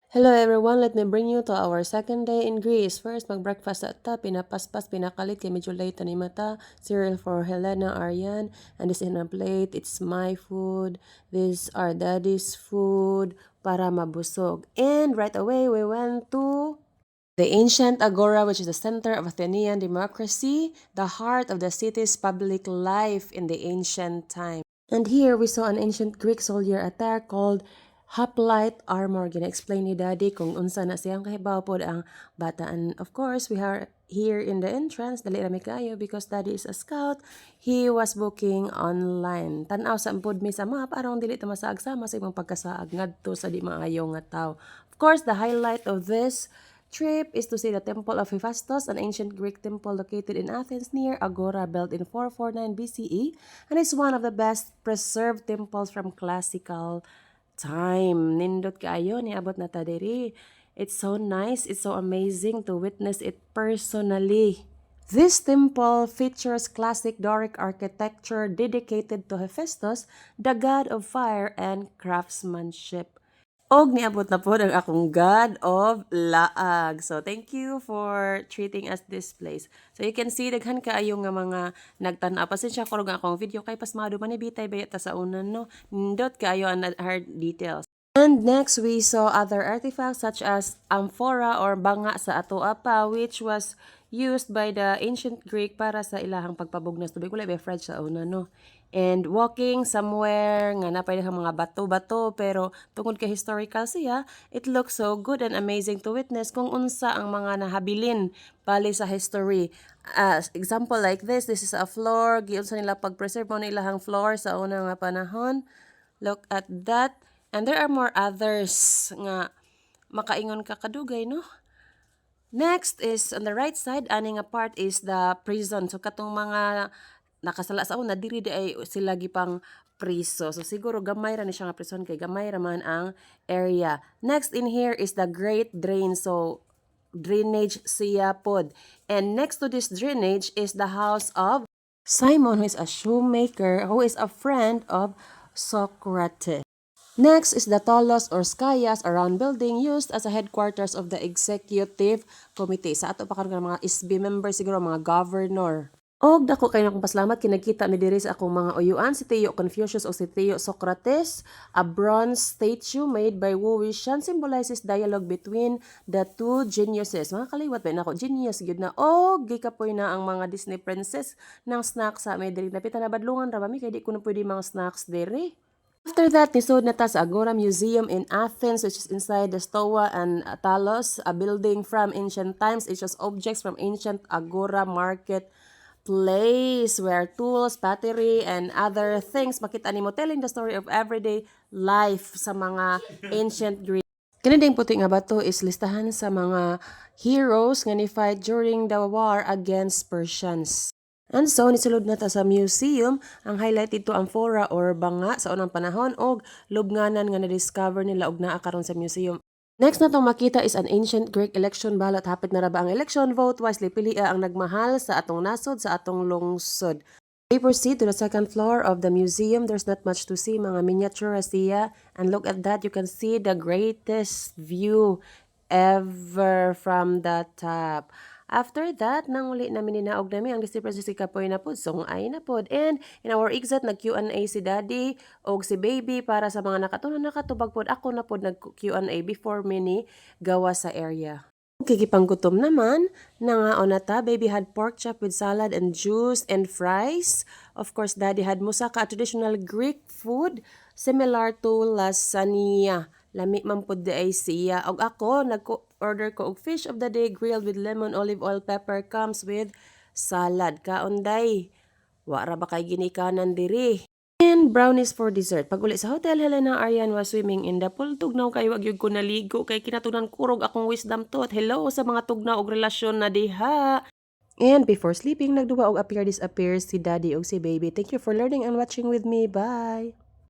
Hello everyone, let me bring you to our second day in Greece. First, mag-breakfast at ta, pinapaspas, pinakalit, kay medyo late ni mata. Cereal for Helena, Aryan, and this in a plate, it's my food. These are daddy's food para mabusog. And right away, we went to the ancient Agora, which is the center of Athenian democracy, the heart of the city's public life in the ancient time. And here we saw an ancient Greek soldier attire called hoplite armor. Gina-explain ni Daddy kung unsa na siyang kahibaw pod ang bata. And of course, we are here in the entrance. Dali rami kayo because Daddy is a scout. He was booking online. Tanaw sa pod mi sa map aron dili ta masaag sama sa imong pagkasaag ngadto sa di maayo nga tawo. Of course, the highlight of this trip is to see the Temple of Hephaestus, an ancient Greek temple located in Athens near Agora, built in 449 BCE, and it's one of the best preserved temples from classical time. Nindot kaayo niabot na ta diri. It's so nice, it's so amazing to witness it personally. This temple features classic Doric architecture dedicated to Hephaestus, the god of fire and craftsmanship. Og niabot na po ang akong God of Laag. So, thank you for treating us this place. So, you can see, daghan kaayo nga mga nagtanaw. Pasensya ko nga akong video kay pasmado manibitay bayat ta sa unan, no? Nindot kaayo ang hard details. And next, we saw other artifacts such as amphora or banga sa atoa pa, which was used by the ancient Greek para sa ilahang pagpabugnas tubig. Wala ba French sa una, no? And walking somewhere nga na pwede mga bato-bato pero tungod kay historical siya, it looks so good and amazing to witness kung unsa ang mga nahabilin bali sa history. Example like this is a floor, giunsa nila pag-preserve mo na ilahang floor sa una nga panahon. Look at that. And there are more others nga makaingon ka kadugay, no? Next is on the right side, aning nga part is the prison. So katong mga nakasala sa una diri di ay sila gipang priso. So siguro gamay ra ni siya nga prison kay gamay ra man ang area. Next in here is the Great Drain. So drainage siya pod. And next to this drainage is the house of Simon, who is a shoemaker, who is a friend of Socrates. Next is the Tolos or Skayas, a round building used as a headquarters of the executive committee. Sa ato pa karon mga SB members siguro mga governor. Og dako kayo akong pasalamat kinakita mi diri sa akong mga uyuan si Teo Confucius o si Teo Socrates, a bronze statue made by Wu Wuxian symbolizes dialogue between the two geniuses. Mga kaliwat ba nako genius gyud na og gikapoy na ang mga Disney princess ng snacks sa may diri napita na badlungan ra ba mi kay di ko na pwede mga snacks diri. After that, nisod na ta sa Agora Museum in Athens, which is inside the Stoa and Talos, a building from ancient times. It shows objects from ancient Agora market place where tools, pottery, and other things makita nimo telling the story of everyday life sa mga ancient Greek. Kini ding puti nga bato is listahan sa mga heroes nga ni-fight during the war against Persians. And so, nisulod na ta sa museum, ang highlight dito ang amphora or banga sa unang panahon og lubnganan nga na-discover nila og naa karon sa museum. Next na tong makita is an ancient Greek election ballot. Hapit na ra ba ang election? Vote wisely. Pilia ang nagmahal sa atong nasod, sa atong lungsod. We proceed to the second floor of the museum. There's not much to see. Mga miniature siya. And look at that. You can see the greatest view ever from the top. After that, nanguli namin ninaog namin ang Disney Princess si Kapoy na pod, sungay na pod. And in our exit, nag-Q&A si Daddy o si Baby para sa mga nakatubag pod. Ako na pod nag-Q&A before mini gawa sa area. Kikipanggutom naman, nangaon na ta, Baby had pork chop with salad and juice and fries. Of course, Daddy had moussaka, a traditional Greek food similar to lasagna. Lami man pod ay siya. Og ako, nag-order ko og fish of the day grilled with lemon, olive oil, pepper, comes with salad. Kaunday, wara ba kay ginikanan diri? And brownies for dessert. Pag uli sa hotel, Helena Aryan was swimming in the pool. Tugnaw kayo, wag yun ko naligo. Kay kinatunan kurog akong wisdom to. At hello sa mga tugnaw og relasyon na diha. And before sleeping, nagduwa og appear disappear si Daddy og si Baby. Thank you for learning and watching with me. Bye!